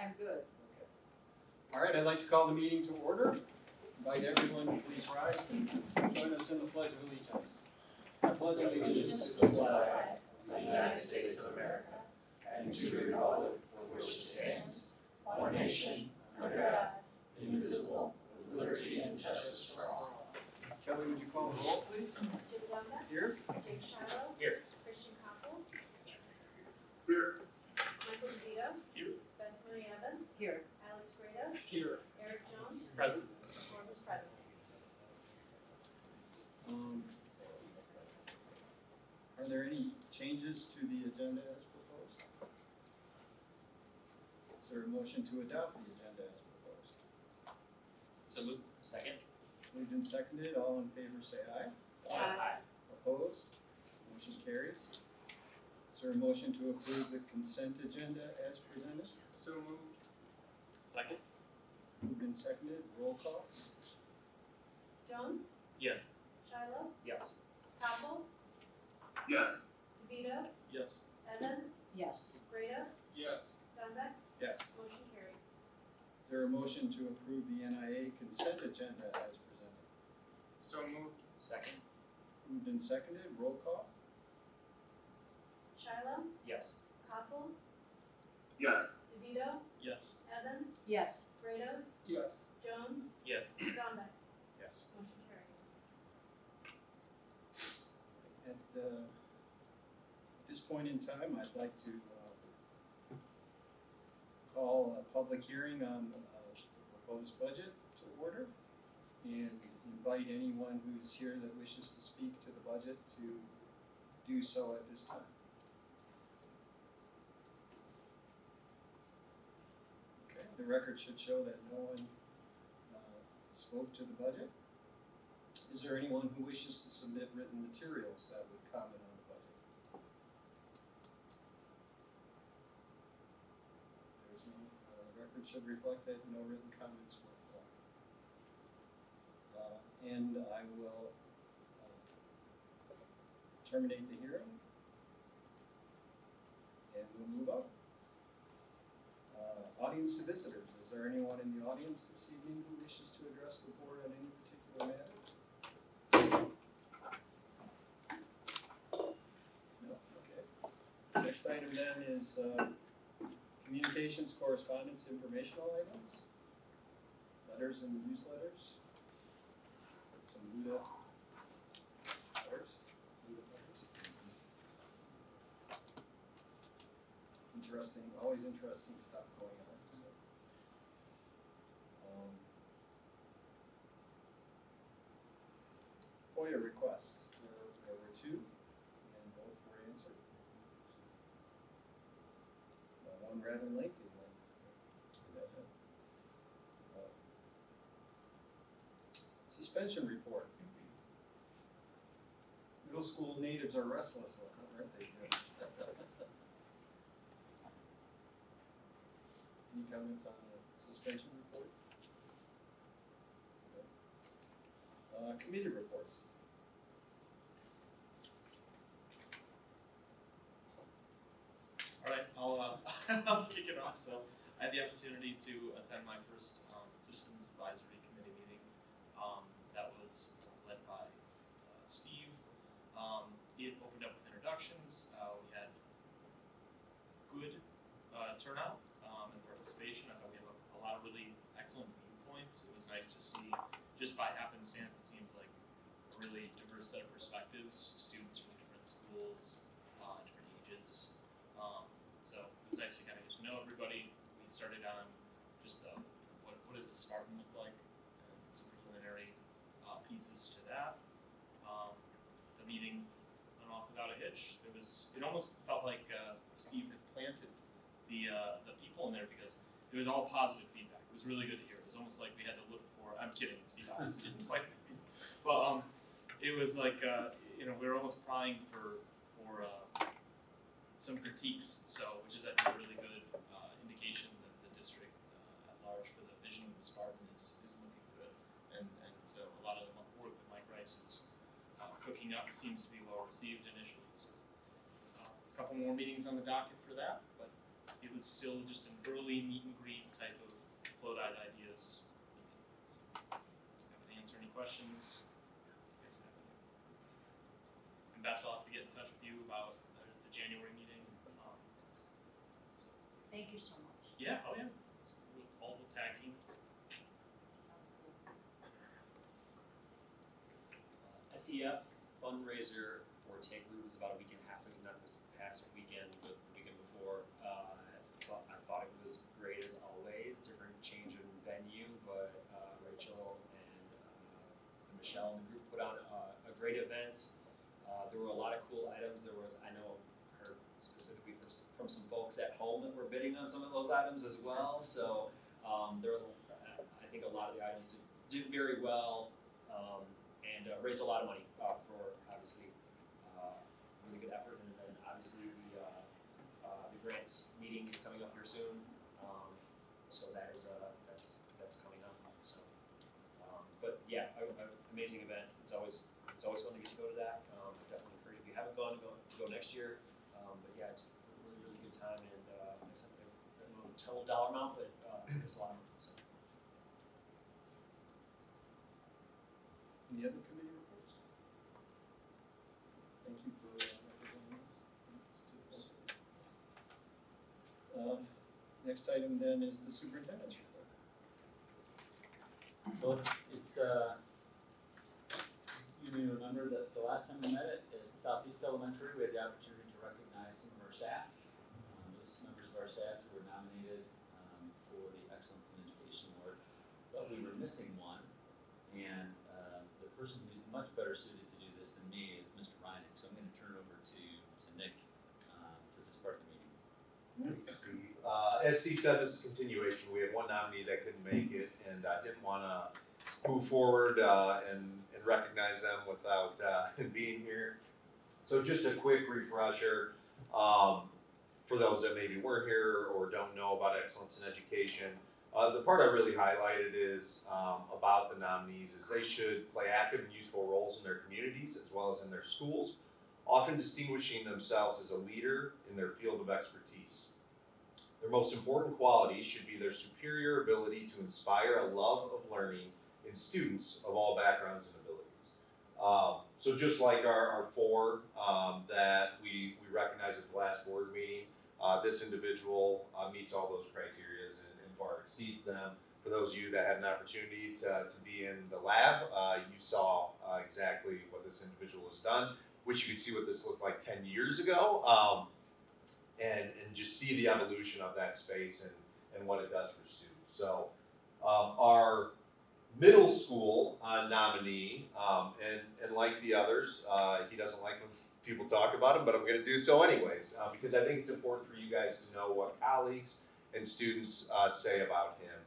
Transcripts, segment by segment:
I'm good. Okay. All right, I'd like to call the meeting to order. Invite everyone to please rise and join us in the Pledge of Allegiance. I pledge allegiance to the flag of the United States of America and to the republic for which it stands, one nation, under God, indivisible, with liberty and justice for all. Kelly, would you call the roll, please? Jim Wanda. Here. James Shiloh. Here. Christian Koppel. Here. Michael DeVito. Here. Beth Marie Evans. Here. Alex Grados. Here. Eric Jones. Present. Morris present. Are there any changes to the agenda as proposed? Is there a motion to adopt the agenda as proposed? So moved. Second. Moved and seconded, all in favor say aye. Aye. Opposed? Motion carries. Is there a motion to approve the consent agenda as presented? So moved. Second. Moved and seconded, roll call. Jones. Yes. Shiloh. Yes. Koppel. Yes. DeVito. Yes. Evans. Yes. Grados. Yes. Dunbeck. Yes. Motion carried. Is there a motion to approve the NIA consent agenda as presented? So moved. Second. Moved and seconded, roll call. Shiloh. Yes. Koppel. Yes. DeVito. Yes. Evans. Yes. Grados. Yes. Jones. Yes. Dunbeck. Yes. Motion carried. At this point in time, I'd like to call a public hearing on the proposed budget to order and invite anyone who's here that wishes to speak to the budget to do so at this time. Okay, the record should show that no one spoke to the budget. Is there anyone who wishes to submit written materials that would comment on the budget? There's no, record should reflect that no written comments were collected. And I will terminate the hearing. And we'll move on. Audience to visitors. Is there anyone in the audience this evening who wishes to address the board on any particular matter? No, okay. Next item then is communications, correspondence, informational items, letters and newsletters. Some Luda letters. Interesting, always interesting stuff going on. So. FOIA requests, there were two, and both were answered. One rather lengthy one. Suspension report. Middle school natives are restless, aren't they, Jim? Any comments on the suspension report? No. Committee reports. All right. I'll kick it off. So I had the opportunity to attend my first Citizens Advisory Committee meeting. That was led by Steve. It opened up with introductions. We had good turnout and participation. I thought we had a lot of really excellent viewpoints. It was nice to see, just by happenstance, it seems like a really diverse set of perspectives, students from different schools, different ages. So it was nice to kind of get to know everybody. We started on just what does a Spartan look like, and some preliminary pieces to that. The meeting went off without a hitch. It almost felt like Steve had planted the people in there because it was all positive feedback. It was really good to hear. It was almost like we had to look for. I'm kidding. Steve obviously didn't play the people, but it was like we were almost prying for some critiques. So, which is I think a really good indication that the district at large for the vision of the Spartan is looking good, and so a lot of the work that Mike Rice is cooking up seems to be well received initially. So a couple more meetings on the docket for that, but it was still just an early meet and greet type of float-eyed ideas. Happy to answer any questions. You guys have any? And Beth, I'll have to get in touch with you about the January meeting. So, Thank you so much. yeah, oh yeah. So we'll tag team. Sounds good. SEF fundraiser for Take Root was about a week and a half ago, not this past weekend, but the weekend before. I thought it was great as always, different change in venue, but Rachel and Michelle and the group put on a great event. There were a lot of cool items. There was, I know, heard specifically from some folks at home that were bidding on some of those items as well. So there was, I think, a lot of the items did very well. And raised a lot of money for obviously really good effort, and then obviously the grants meeting is coming up here soon, so that is that's coming up. So, but yeah, amazing event. It's always fun to get to go to that. Definitely encourage if you haven't gone to go next year. But yeah, it's a really good time, and it's something I don't know the total dollar amount, but there's a lot of money. So. Any other committee reports? Thank you for representing us. Next item then is the superintendent's report. Well, it's you may remember that the last time we met at Southeast Elementary, we had the opportunity to recognize some of our staff. Those members of our staff who were nominated for the Excellence in Education Award, but we were missing one, and the person who's much better suited to do this than me is Mr. Reining. So I'm going to turn it over to Nick for this part of the meeting. As Steve said, this is a continuation. We had one nominee that couldn't make it, and I didn't want to move forward and recognize them without being here. So just a quick refresher for those that maybe weren't here or don't know about excellence in education. The part I really highlighted is about the nominees is they should play active and useful roles in their communities as well as in their schools, often distinguishing themselves as a leader in their field of expertise. Their most important qualities should be their superior ability to inspire a love of learning in students of all backgrounds and abilities. So just like our four that we recognized at the last board meeting, this individual meets all those criteria and far exceeds them. For those of you that had an opportunity to be in the lab, you saw exactly what this individual has done, which you could see what this looked like 10 years ago. And just see the evolution of that space and what it does for students. So our middle school nominee, and like the others, he doesn't like when people talk about him, but I'm going to do so anyways, because I think it's important for you guys to know what colleagues and students say about him.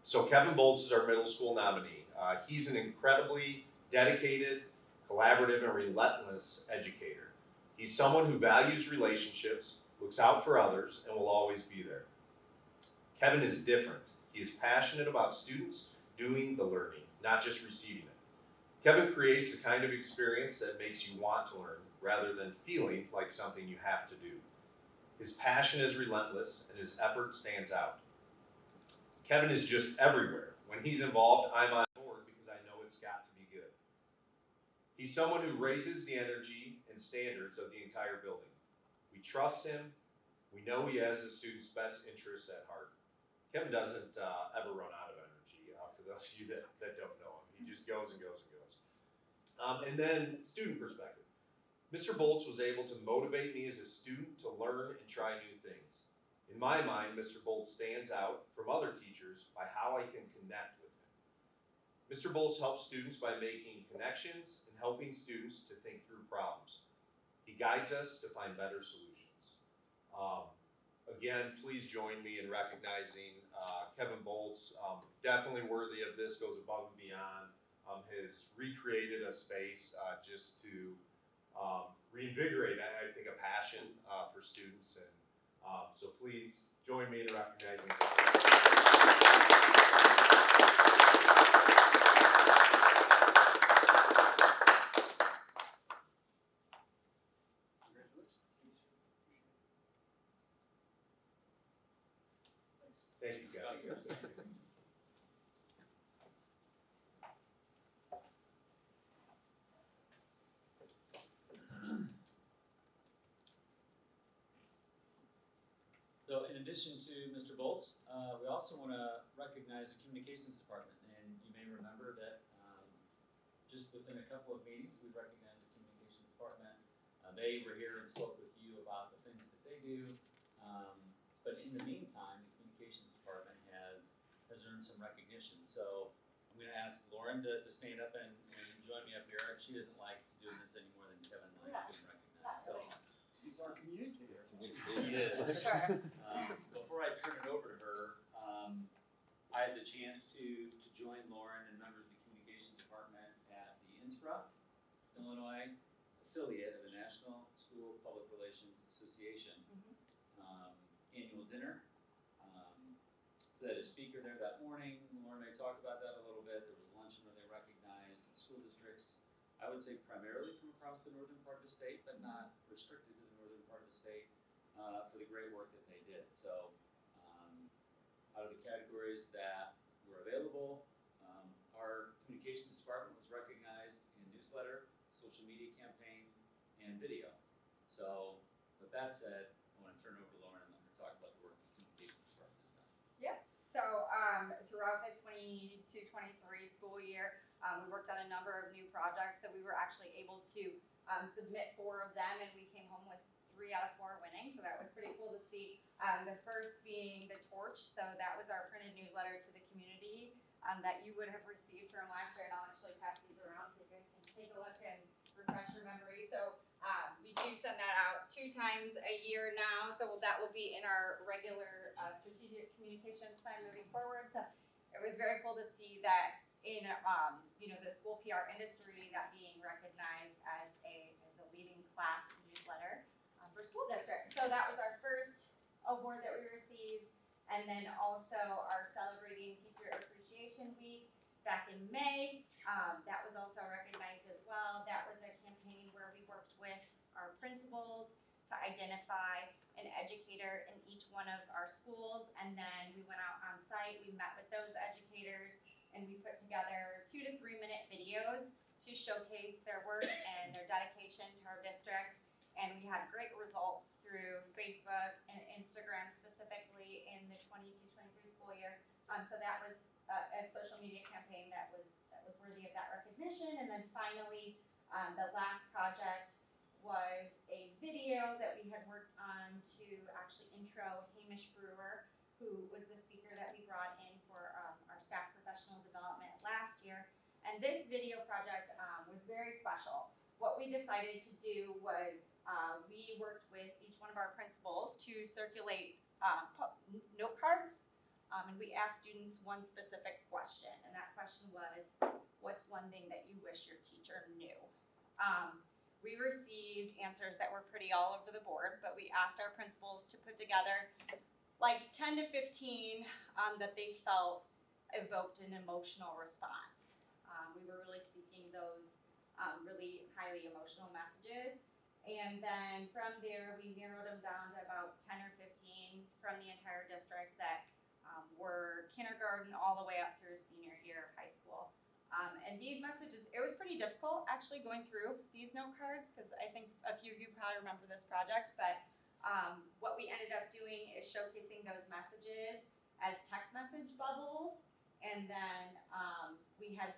So Kevin Boltz is our middle school nominee. He's an incredibly dedicated, collaborative, and relentless educator. He's someone who values relationships, looks out for others, and will always be there. Kevin is different. He is passionate about students doing the learning, not just receiving it. Kevin creates the kind of experience that makes you want to learn rather than feeling like something you have to do. His passion is relentless and his effort stands out. Kevin is just everywhere. When he's involved, I'm on board because I know it's got to be good. He's someone who raises the energy and standards of the entire building. We trust him. We know he has the students' best interests at heart. Kevin doesn't ever run out of energy, for those of you that don't know him. He just goes and goes and goes. And then student perspective. Mr. Boltz was able to motivate me as a student to learn and try new things. In my mind, Mr. Boltz stands out from other teachers by how I can connect with him. Mr. Boltz helps students by making connections and helping students to think through problems. He guides us to find better solutions. Again, please join me in recognizing Kevin Boltz. Definitely worthy of this, goes above and beyond. Has recreated a space just to reinvigorate, I think, a passion for students. And so please join me in recognizing Thank you, Kevin. So in addition to Mr. Bolts, we also want to recognize the communications department. And you may remember that just within a couple of meetings, we recognized the communications department. They were here and spoke with you about the things that they do. But in the meantime, the communications department has earned some recognition. So I'm going to ask Lauren to stand up and join me up here. She doesn't like doing this any more than Kevin likes being recognized. So She's our communicator. she is. Before I turn it over to her, I had the chance to join Lauren and members of the communications department at the INSPRA, Illinois affiliate of the National School Public Relations Association annual dinner. So that a speaker there that morning. Lauren and I talked about that a little bit. There was a luncheon where they recognized school districts, I would say primarily from across the northern part of the state, but not restricted to the northern part of the state, for the great work that they did. So out of the categories that were available, our communications department was recognized in newsletter, social media campaign, and video. So with that said, I want to turn it over to Lauren and let her talk about the work the communications department has done. So throughout the 22-23 school year, we worked on a number of new projects that we were actually able to submit 4 of them, and we came home with 3 out of 4 winning. So that was pretty cool to see. The first being the Torch. So that was our printed newsletter to the community that you would have received from last year, and I'll actually pass these around so you guys can take a look and refresh your memory. So we do send that out 2 times a year now, so that will be in our regular strategic communications plan moving forward. So it was very cool to see that in the school PR industry, that being recognized as a leading class newsletter for school districts. So that was our first award that we received, and then also our Celebrating Teacher Appreciation Week back in May. That was also recognized as well. That was a campaign where we worked with our principals to identify an educator in each one of our schools, and then we went out on site, we met with those educators, and we put together 2 to 3 minute videos to showcase their work and their dedication to our district. And we had great results through Facebook and Instagram specifically in the 22-23 school year. So that was a social media campaign that was worthy of that recognition. And then finally, the last project was a video that we had worked on to actually intro Hamish Brewer, who was the speaker that we brought in for our staff professional development last year. And this video project was very special. What we decided to do was we worked with each one of our principals to circulate note cards, and we asked students one specific question, and that question was, what's one thing that you wish your teacher knew? We received answers that were pretty all over the board, but we asked our principals to put together like 10 to 15 that they felt evoked an emotional response. We were really seeking those really highly emotional messages. And then from there, we narrowed them down to about 10 or 15 from the entire district that were kindergarten all the way up through senior year of high school. And these messages, it was pretty difficult actually going through these note cards, because I think a few of you probably remember this project, but what we ended up doing is showcasing those messages as text message bubbles, and then we had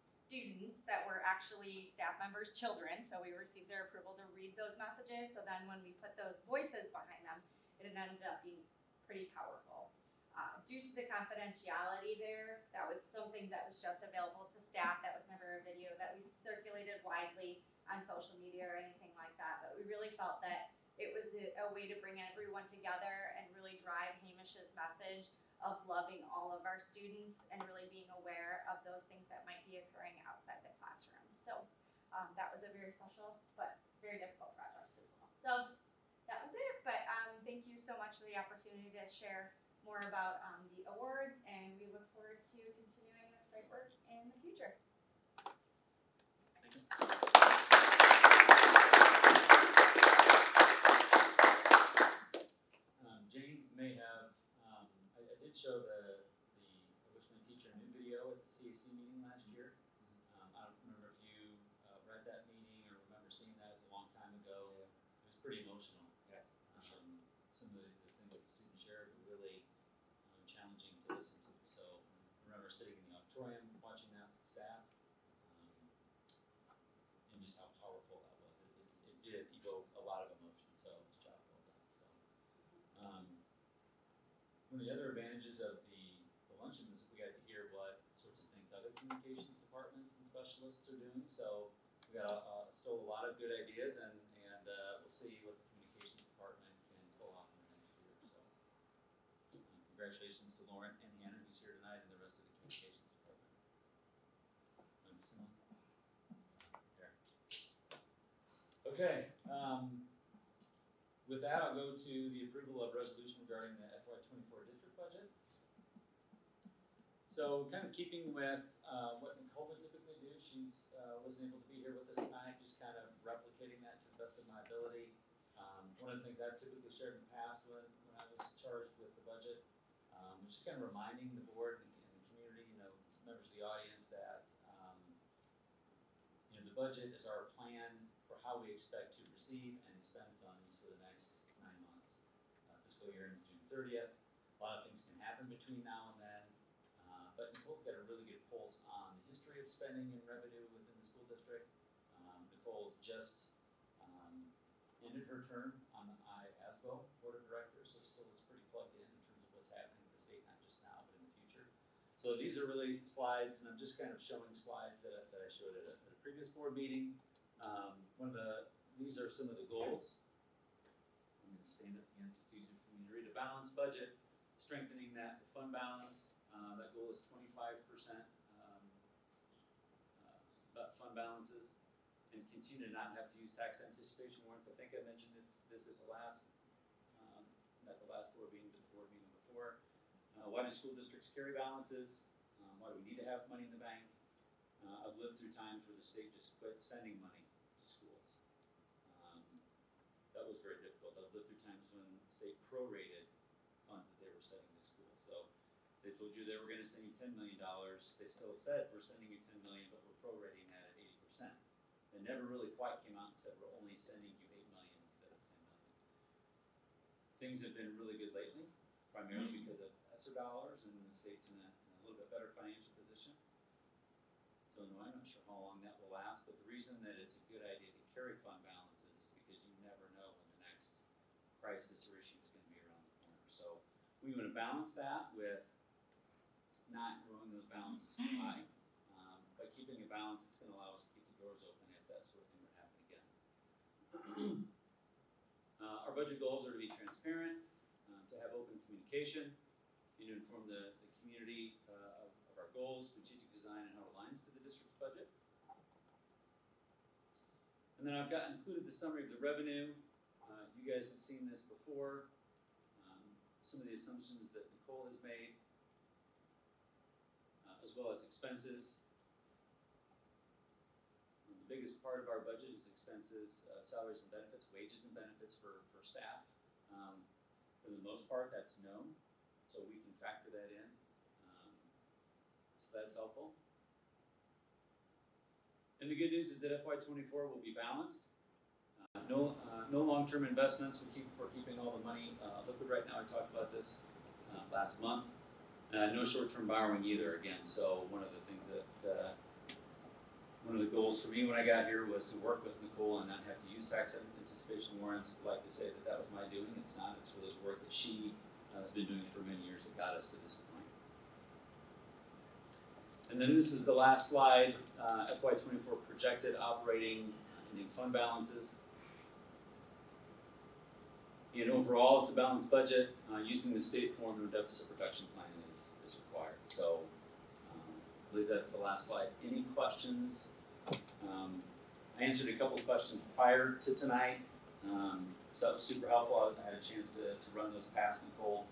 students that were actually staff members' children, so we received their approval to read those messages. So then when we put those voices behind them, it ended up being pretty powerful. Due to the confidentiality there, that was something that was just available to staff. That was never a video that we circulated widely on social media or anything like that. But we really felt that it was a way to bring everyone together and really drive Hamish's message of loving all of our students and really being aware of those things that might be occurring outside the classroom. So that was a very special but very difficult project as well. So that was it, but thank you so much for the opportunity to share more about the awards, and we look forward to continuing this great work in the future. Thank you. James may have, I did pretty emotional. Yeah, for sure. Some of the things that students shared were really challenging to listen to. So I remember sitting in the auditorium watching that with staff, and just how powerful that was. It did evoke a lot of emotion. So it was job well done. So one of the other advantages of the luncheon was we got to hear what sorts of things other communications departments and specialists are doing. So we got still a lot of good ideas, and we'll see what the communications department can pull off in the next year. So congratulations to Lauren and Hannah, who's here tonight, and the rest of the communications department. Maybe someone? There. Okay. With that, I'll go to the approval of resolution regarding the FY24 district budget. So kind of keeping with what Nicole would typically do, she's wasn't able to be here with us tonight, just kind of replicating that to the best of my ability. One of the things I've typically shared in the past when I was charged with the budget, was just kind of reminding the board and the community, members of the audience that the budget is our plan for how we expect to receive and spend funds for the next 9 months. Fiscal year ends June 30th. A lot of things can happen between now and then. But Nicole's got a really good pulse on the history of spending and revenue within the school district. Nicole just ended her term on the IASBO Board of Directors, so still is pretty plugged in terms of what's happening in the state, not just now, but in the future. So these are really slides, and I'm just kind of showing slides that I showed at a previous board meeting. These are some of the goals. I'm going to stand up again so it's easier for me to read. A balanced budget, strengthening that fund balance. That goal is 25% fund balances, and continue to not have to use tax anticipation warrants. I think I mentioned this at the last, not the last board meeting, but the board meeting before. Why do school districts carry balances? Why do we need to have money in the bank? I've lived through times where the state just quit sending money to schools. That was very difficult. I've lived through times when the state prorated funds that they were sending to schools. So they told you they were going to send you $10 million. They still said, we're sending you $10 million, but we're prorating that at 80%. They never really quite came out and said, we're only sending you $8 million instead of $10 million. Things have been really good lately, primarily because of ESSER dollars, and the state's in a little bit better financial position. So I'm not sure how long that will last, but the reason that it's a good idea to carry fund balances is because you never know when the next crisis or issue is going to be around the corner. So we want to balance that with not growing those balances too high. By keeping a balance, it's going to allow us to keep the doors open if that sort of thing would happen again. Our budget goals are to be transparent, to have open communication, and to inform the community of our goals, strategic design, and how it aligns to the district's budget. And then I've got included the summary of the revenue. You guys have seen this before. Some of the assumptions that Nicole has made, as well as expenses. The biggest part of our budget is expenses, salaries and benefits, wages and benefits for staff. For the most part, that's known, so we can factor that in. So that's helpful. And the good news is that FY24 will be balanced. No long-term investments. We're keeping all the money liquid right now. I talked about this last month. No short-term borrowing either. Again, so one of the things that one of the goals for me when I got here was to work with Nicole and not have to use tax anticipation warrants. I'd like to say that was my doing. It's not. It's really the work that she has been doing for many years that got us to this point. And then this is the last slide, FY24 projected operating ending fund balances. And overall, it's a balanced budget. Using the state formula deficit reduction plan is required. So I believe that's the last slide. Any questions? I answered a couple of questions prior to tonight, so that was super helpful. I had a chance to run those past Nicole.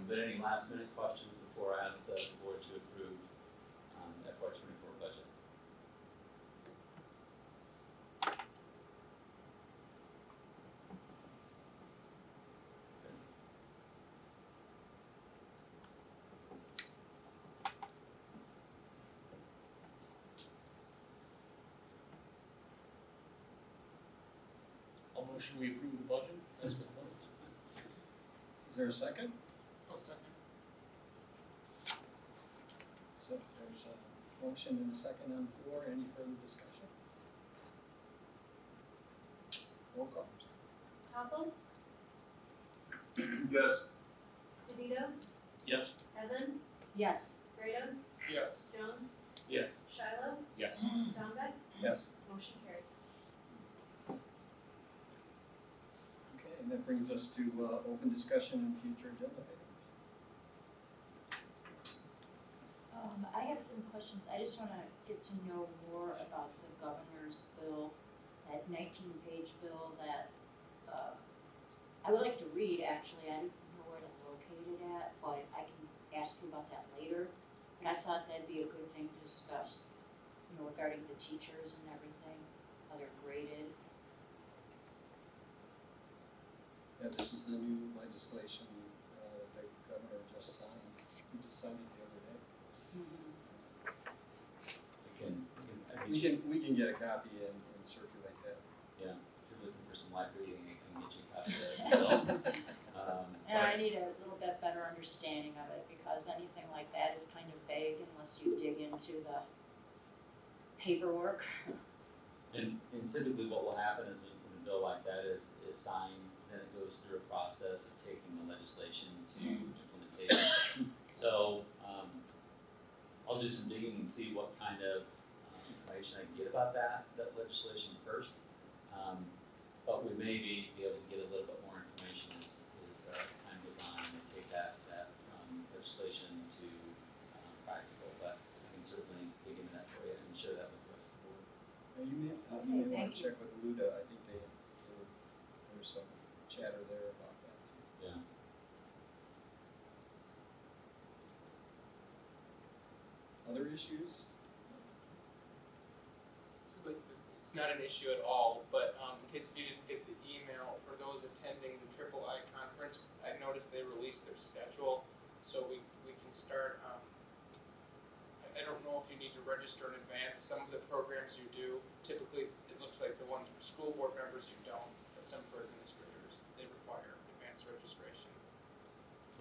But any last minute questions before I ask the board to approve the FY24 budget? I'll Motion we approve the budget as proposed. Is there a second? I'll second. So there's a motion and a second on the floor. Any further discussion? Roll call. Hopple, Yes. DeVito, Yes. Evans, Yes. Kratos, Yes. Jones, Yes. Shiloh, Yes. Dombeck, Yes. motion carried. Okay, and that brings us to open discussion and future agenda items. I have some questions. I just wanna get to know more about the governor's bill, that 19-page bill that, I would like to read, actually. I don't know where to locate it at, but I can ask you about that later. But I thought that'd be a good thing to discuss, regarding the teachers and everything, how they're graded. Yeah, this is the new legislation the governor just signed. He just signed it the other day. We can get a copy and circulate that. Yeah, if you're looking for some light reading, I can get you a copy of that bill. And I need a little bit better understanding of it, because anything like that is kind of vague unless you dig into the paperwork. And typically what will happen is when a bill like that is signed, then it goes through a process of taking the legislation to implementation. So, I'll do some digging and see what kind of information I can get about that legislation first. But we may be able to get a little bit more information as time goes on and take that from legislation to practical. But I can certainly dig into that for you and share that with the rest of the board. Now, you may Okay, want thank to you. check with Luda. I think there was some chatter there about that. Yeah. Other issues? But it's not an issue at all, but in case you didn't get the email, for those attending the Triple I conference, I noticed they released their schedule, so we can start, I don't know if you need to register in advance, some of the programs you do, typically, it looks like the ones for school board members you don't, but some for administrators, they require advanced registration.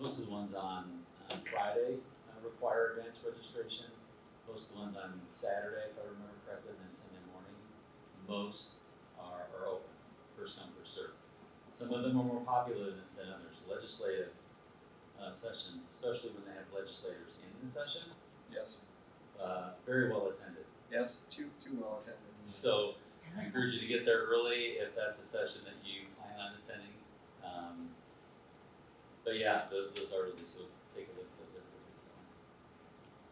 Most of the ones on Friday require advanced registration. Most of the ones on Saturday, if I remember correctly, and then Sunday morning, most are open, first come, first served. Some of them are more popular than others. Legislative sessions, especially when they have legislators in the session, Yes. very well attended. Yes, too well attended. So I encourage you to get there early if that's a session that you plan on attending. But yeah, those are released, so take a look at those every it's going.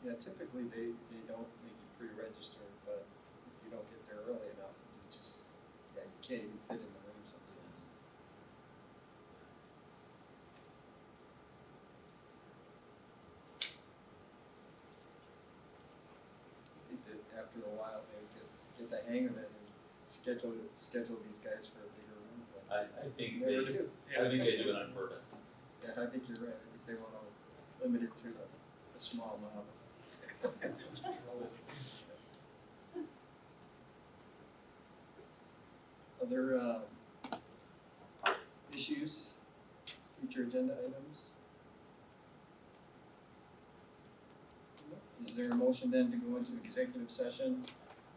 Yeah, typically they don't make you pre-register, but if you don't get there early enough, you just, you can't even fit in the room sometimes. I think that after a while, they get the hang of it and schedule these guys for a bigger room, but I think never they do. do it on purpose. Yeah, I think you're right. I think they want to limit it to a small mob. Other issues, future agenda items? Is there a motion then to go into executive session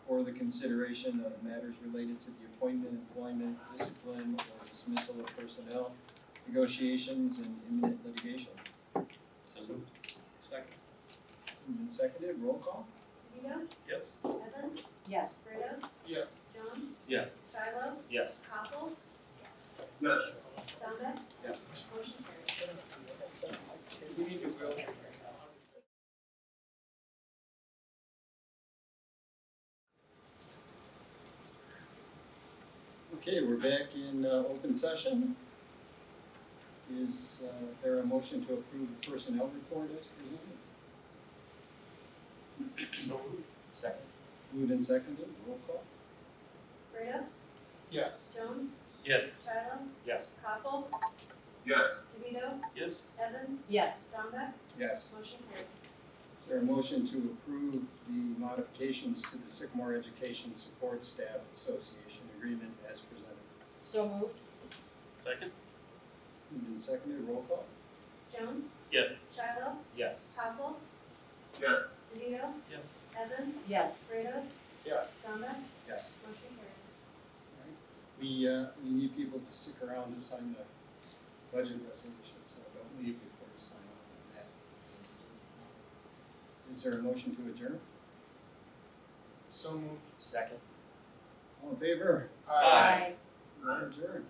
for the consideration of matters related to the appointment, employment, discipline, or dismissal of personnel, negotiations, and imminent litigation? So moved. Second. Moved and seconded, roll call? DeVito, Yes. Evans, Yes. Kratos, Yes. Jones, Yes. Shiloh, Yes. Hopple, Yes. Dombeck, Yes. motion carried. We need to go. Okay, we're back in open session. Is there a motion to approve the personnel report as presented? So moved. Second. Moved and seconded, roll call? Kratos, Yes. Jones, Yes. Shiloh, Yes. Hopple, Yes. DeVito, Yes. Evans, Yes. Dombeck, Yes. motion carried. Is there a motion to approve the modifications to the Sycamore Education Support Staff Association agreement as presented? So moved. Second? Moved and seconded, roll call. Jones, Yes. Shiloh, Yes. Pownell, Yes. DeVito, Yes. Evans, Yes. Kratos, Yes. Donda, Yes. motion carried. We need people to stick around to sign the budget resolution, so don't leave before you sign off on that. Is there a motion to adjourn? So moved. Second. All in favor? Aye. We are adjourned.